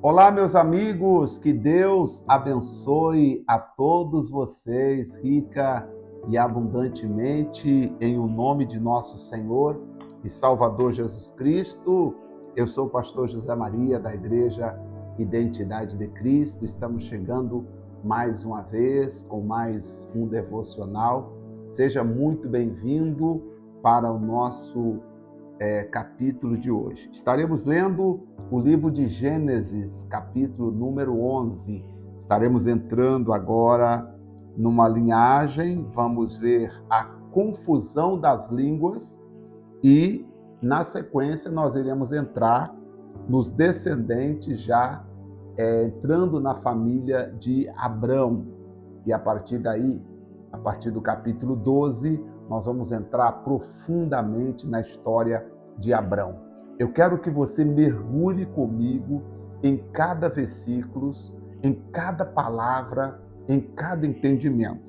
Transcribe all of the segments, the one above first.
Olá, meus amigos, que Deus abençoe a todos vocês, rica e abundantemente, em o nome de nosso Senhor e Salvador Jesus Cristo. Eu sou o pastor José Maria, da Igreja Identidade de Cristo. Estamos chegando mais uma vez com mais um devocional. Seja muito bem-vindo para o nosso capítulo de hoje. Estaremos lendo o livro de Gênesis, capítulo número 11. Estaremos entrando agora numa linhagem, vamos ver a confusão das línguas e, na sequência, nós iremos entrar nos descendentes já entrando na família de Abrão. E a partir daí, a partir do capítulo 12, nós vamos entrar profundamente na história de Abrão. Eu quero que você mergulhe comigo em cada versículo, em cada palavra, em cada entendimento.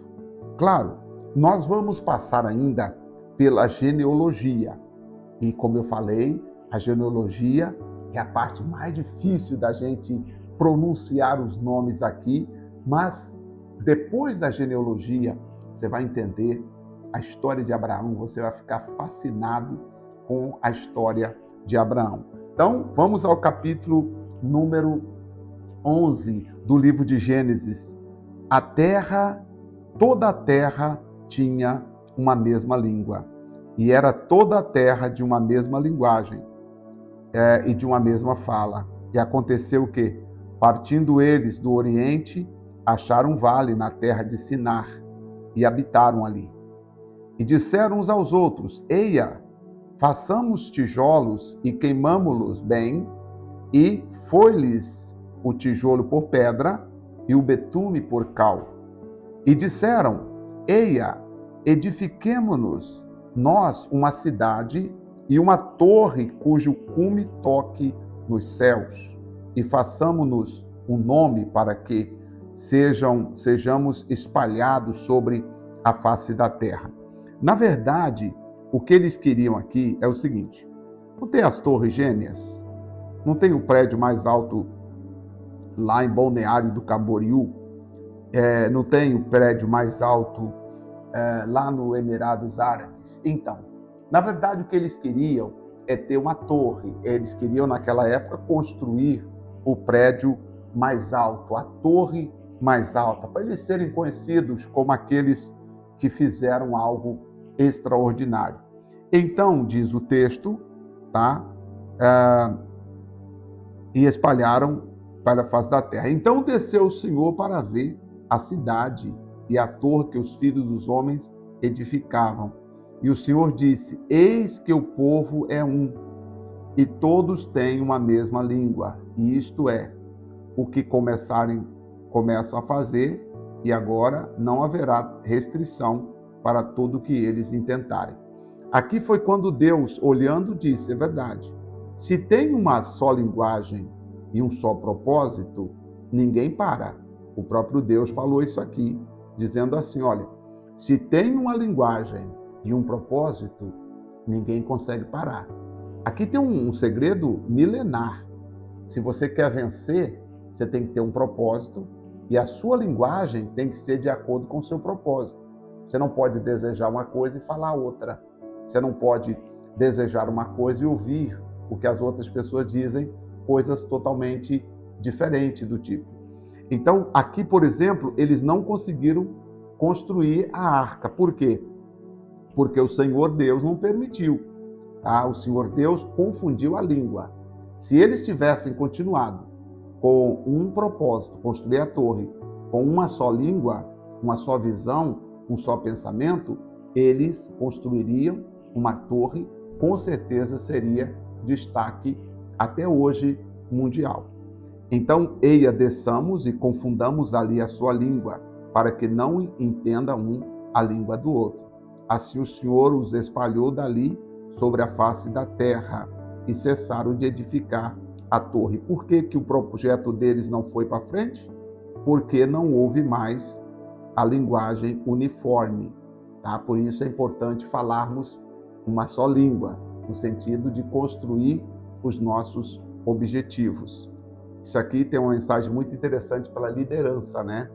Claro, nós vamos passar ainda pela genealogia. E como eu falei, a genealogia é a parte mais difícil da gente pronunciar os nomes aqui, mas depois da genealogia, você vai entender a história de Abraão, você vai ficar fascinado com a história de Abraão. Então, vamos ao capítulo número 11 do livro de Gênesis. Toda a terra tinha uma mesma língua, e era toda a terra de uma mesma linguagem e de uma mesma fala. E aconteceu o quê? Partindo eles do Oriente, acharam um vale na terra de Sinar e habitaram ali. E disseram uns aos outros: Eia, façamos tijolos e queimamo-los bem. E foi-lhes o tijolo por pedra e o betume por cal. E disseram: Eia, edifiquemo-nos nós uma cidade e uma torre cujo cume toque nos céus, e façamo-nos um nome para que sejamos espalhados sobre a face da terra. Na verdade, o que eles queriam aqui é o seguinte: não tem as torres gêmeas? Não tem o prédio mais alto lá em Balneário do Camboriú? Não tem o prédio mais alto lá no Emirados Árabes? Então, na verdade, o que eles queriam é ter uma torre. Eles queriam, naquela época, construir o prédio mais alto, a torre mais alta, para eles serem conhecidos como aqueles que fizeram algo extraordinário. Então, diz o texto, tá? E espalharam para a face da terra. Então desceu o Senhor para ver a cidade e a torre que os filhos dos homens edificavam. E o Senhor disse: Eis que o povo é um, e todos têm uma mesma língua. E isto é, o que começam a fazer, e agora não haverá restrição para tudo o que eles intentarem. Aqui foi quando Deus, olhando, disse: é verdade. Se tem uma só linguagem e um só propósito, ninguém para. O próprio Deus falou isso aqui, dizendo assim: olha, se tem uma linguagem e um propósito, ninguém consegue parar. Aqui tem um segredo milenar. Se você quer vencer, você tem que ter um propósito e a sua linguagem tem que ser de acordo com o seu propósito. Você não pode desejar uma coisa e falar outra. Você não pode desejar uma coisa e ouvir o que as outras pessoas dizem, coisas totalmente diferentes do tipo. Então, aqui, por exemplo, eles não conseguiram construir a arca. Por quê? Porque o Senhor Deus não permitiu. Tá? O Senhor Deus confundiu a língua. Se eles tivessem continuado com um propósito, construir a torre, com uma só língua, uma só visão, um só pensamento, eles construiriam uma torre, com certeza seria destaque até hoje mundial. Então, eia, desçamos e confundamos ali a sua língua, para que não entenda um a língua do outro. Assim o Senhor os espalhou dali sobre a face da terra e cessaram de edificar a torre. Por que o projeto deles não foi para frente? Porque não houve mais a linguagem uniforme. Tá? Por isso é importante falarmos uma só língua, no sentido de construir os nossos objetivos. Isso aqui tem uma mensagem muito interessante para a liderança, né?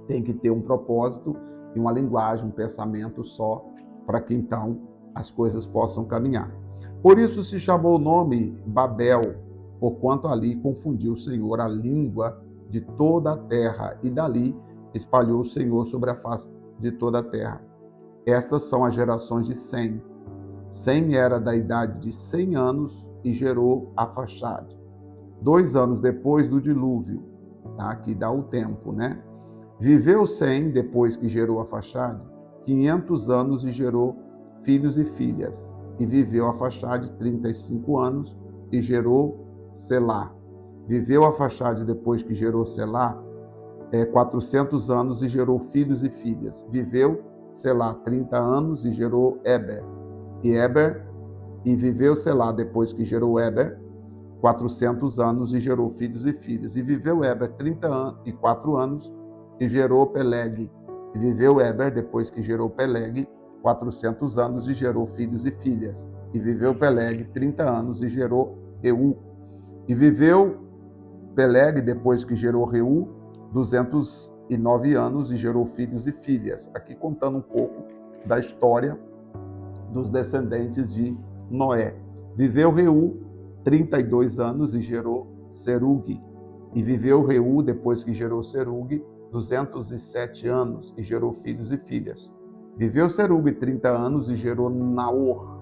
Tem que ter um propósito e uma linguagem, um pensamento só, para que então as coisas possam caminhar. Por isso se chamou o nome Babel, porquanto ali confundiu o Senhor a língua de toda a terra, e dali espalhou o Senhor sobre a face de toda a terra. Estas são as gerações de Sem. Sem era da idade de 100 anos e gerou Afaxade. 2 anos depois do dilúvio, tá? Que dá o tempo, né? Viveu Sem, depois que gerou Afaxade, 500 anos e gerou filhos e filhas. E viveu Afaxade 35 anos e gerou Selá. Viveu Afaxade depois que gerou Selá 400 anos e gerou filhos e filhas. Viveu Selá 30 anos e gerou Eber. E viveu Selá depois que gerou Eber 400 anos e gerou filhos e filhas. E viveu Eber 34 anos e gerou Peleg. E viveu Eber depois que gerou Peleg 400 anos e gerou filhos e filhas. E viveu Peleg 30 anos e gerou Reu. E viveu Peleg depois que gerou Reu 209 anos e gerou filhos e filhas. Aqui contando um pouco da história dos descendentes de Noé. Viveu Reu 32 anos e gerou Serug. E viveu Reu, depois que gerou Serug, 207 anos e gerou filhos e filhas. Viveu Serug 30 anos e gerou Naor.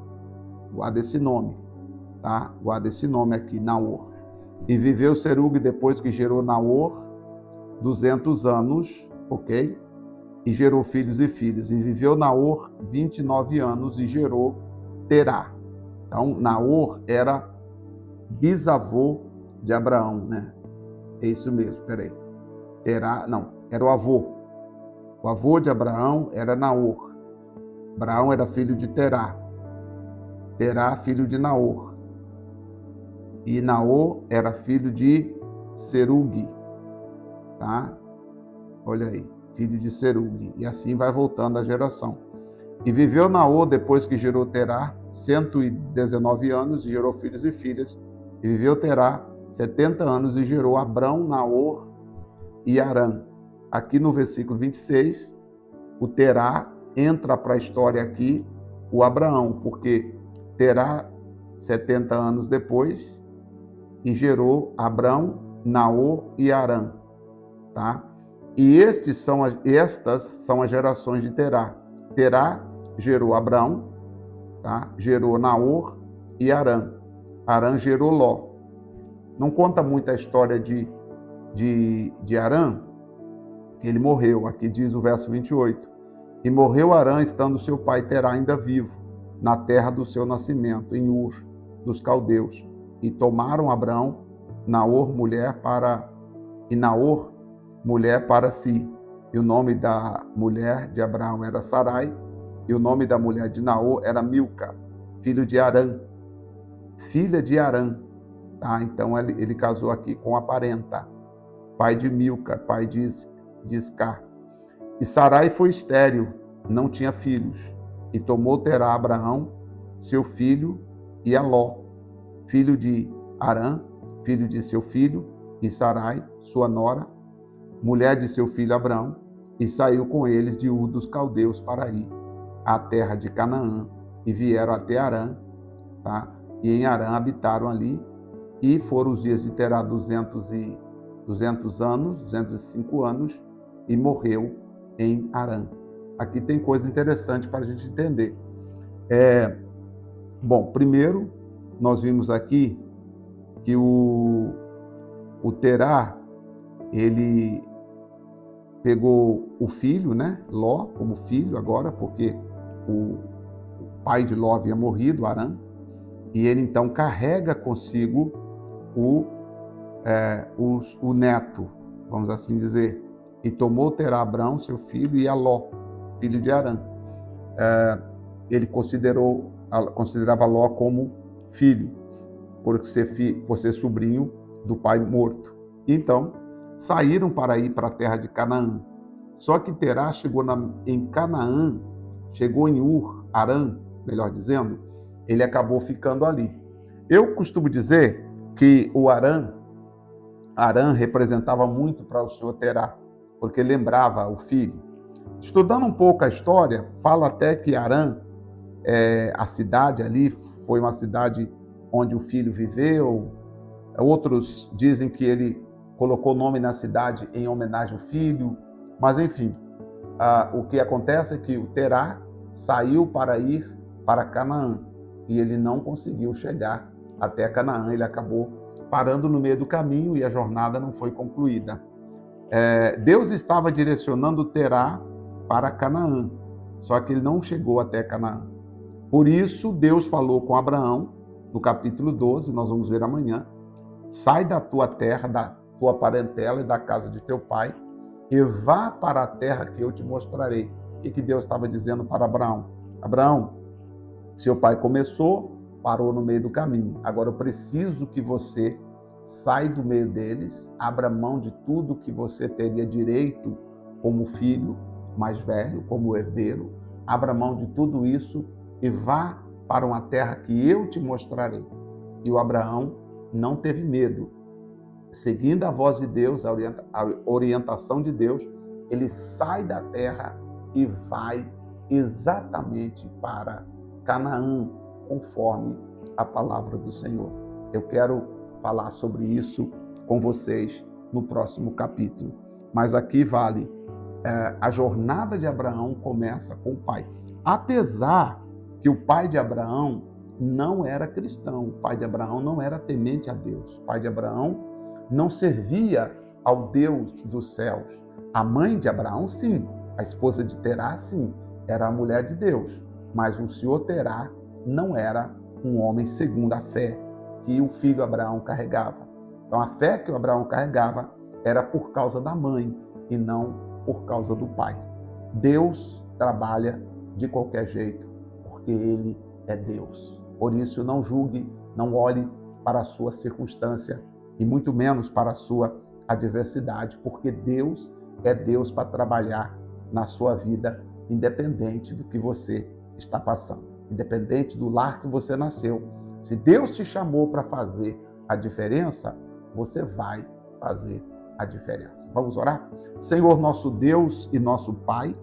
Guarda esse nome, tá? Guarda esse nome aqui, Naor. E viveu Serug, depois que gerou Naor, 200 anos, ok? E gerou filhos e filhas. E viveu Naor 29 anos e gerou Terá. Então, Naor era bisavô de Abraão, né? É isso mesmo, peraí. Terá, não, era o avô. O avô de Abraão era Naor. Abraão era filho de Terá. Terá, filho de Naor. E Naor era filho de Serug. Tá? Olha aí, filho de Serug. E assim vai voltando a geração. E viveu Naor, depois que gerou Terá, 119 anos e gerou filhos e filhas. E viveu Terá 70 anos e gerou Abrão, Naor e Arã. Aqui no versículo 26, o Terá entra para a história aqui, o Abraão, porque Terá 70 anos depois e gerou Abrão, Naor e Arã. Tá? E estas são as gerações de Terá. Terá gerou Abrão, tá? Gerou Naor e Arã. Arã gerou Ló. Não conta muito a história de Arã, ele morreu. Aqui diz o verso 28. E morreu Arã, estando seu pai Terá ainda vivo, na terra do seu nascimento, em Ur, dos caldeus. E tomaram Abrão, Naor, mulher para si. E o nome da mulher de Abraão era Sarai, e o nome da mulher de Naor era Milca, filho de Arã, filha de Arã. Tá? Então ele casou aqui com a parenta, pai de Milca, pai de Iscar. E Sarai foi estéril, não tinha filhos, e tomou Terá Abraão, seu filho, e a Ló, filho de Arã, filho de seu filho, e Sarai, sua nora, mulher de seu filho Abraão, e saiu com eles de Ur dos caldeus para ir à terra de Canaã, e vieram até Arã, tá? E em Arã habitaram ali, e foram os dias de Terá 205 anos, e morreu em Arã. Aqui tem coisa interessante para a gente entender. Bom, primeiro, nós vimos aqui que o Terá, ele pegou o filho, né, Ló, como filho agora, porque o pai de Ló havia morrido, Arã, e ele então carrega consigo o neto, vamos assim dizer, e tomou Terá Abrão, seu filho, e a Ló, filho de Arã. Ele considerava Ló como filho, por ser sobrinho do pai morto. Então, saíram para ir para a terra de Canaã. Só que Terá chegou em Canaã, chegou em Ur, Arã, melhor dizendo, ele acabou ficando ali. Eu costumo dizer que o Arã Arã representava muito para o senhor Terá, porque lembrava o filho. Estudando um pouco a história, fala até que Arã, a cidade ali, foi uma cidade onde o filho viveu. Outros dizem que ele colocou o nome na cidade em homenagem ao filho. Mas, enfim, o que acontece é que o Terá saiu para ir para Canaã e ele não conseguiu chegar até Canaã. Ele acabou parando no meio do caminho e a jornada não foi concluída. Deus estava direcionando Terá para Canaã, só que ele não chegou até Canaã. Por isso, Deus falou com Abraão, no capítulo 12, nós vamos ver amanhã: sai da tua terra, da tua parentela e da casa de teu pai, e vá para a terra que eu te mostrarei. O que Deus estava dizendo para Abraão? Abraão, seu pai começou, parou no meio do caminho. Agora eu preciso que você saia do meio deles, abra mão de tudo que você teria direito como filho mais velho, como herdeiro. Abra mão de tudo isso e vá para uma terra que eu te mostrarei. E o Abraão não teve medo. Seguindo a voz de Deus, a orientação de Deus, ele sai da terra e vai exatamente para Canaã, conforme a palavra do Senhor. Eu quero falar sobre isso com vocês no próximo capítulo. Mas aqui vale, a jornada de Abraão começa com o pai. Apesar que o pai de Abraão não era cristão, o pai de Abraão não era temente a Deus, o pai de Abraão não servia ao Deus dos céus. A mãe de Abraão, sim, a esposa de Terá, sim, era a mulher de Deus, mas o senhor Terá não era um homem segundo a fé que o filho Abraão carregava. Então a fé que o Abraão carregava era por causa da mãe e não por causa do pai. Deus trabalha de qualquer jeito, porque Ele é Deus. Por isso, não julgue, não olhe para a sua circunstância e muito menos para a sua adversidade, porque Deus é Deus para trabalhar na sua vida, independente do que você está passando, independente do lar que você nasceu. Se Deus te chamou para fazer a diferença, você vai fazer a diferença. Vamos orar? Senhor, nosso Deus e nosso Pai,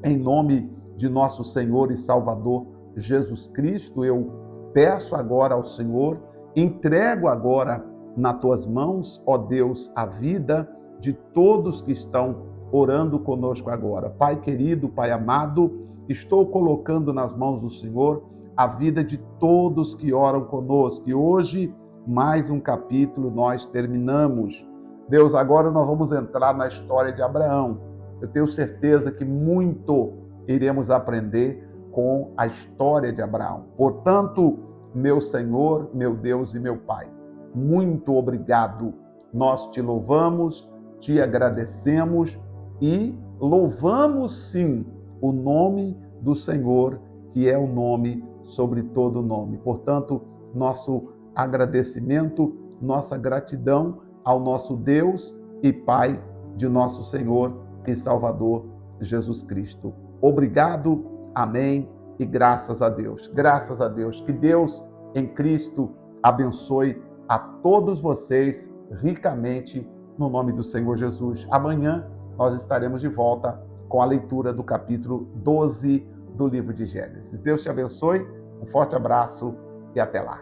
em nome de nosso Senhor e Salvador Jesus Cristo, eu peço agora ao Senhor, entrego agora nas tuas mãos, ó Deus, a vida de todos que estão orando conosco agora. Pai querido, Pai amado, estou colocando nas mãos do Senhor a vida de todos que oram conosco. E hoje, mais um capítulo nós terminamos. Deus, agora nós vamos entrar na história de Abraão. Eu tenho certeza que muito iremos aprender com a história de Abraão. Portanto, meu Senhor, meu Deus e meu Pai, muito obrigado. Nós te louvamos, te agradecemos e louvamos sim o nome do Senhor, que é o nome sobre todo nome. Portanto, nosso agradecimento, nossa gratidão ao nosso Deus e Pai de nosso Senhor e Salvador Jesus Cristo. Obrigado, amém e graças a Deus. Graças a Deus. Que Deus em Cristo abençoe a todos vocês ricamente no nome do Senhor Jesus. Amanhã nós estaremos de volta com a leitura do capítulo 12 do livro de Gênesis. Deus te abençoe, um forte abraço e até lá.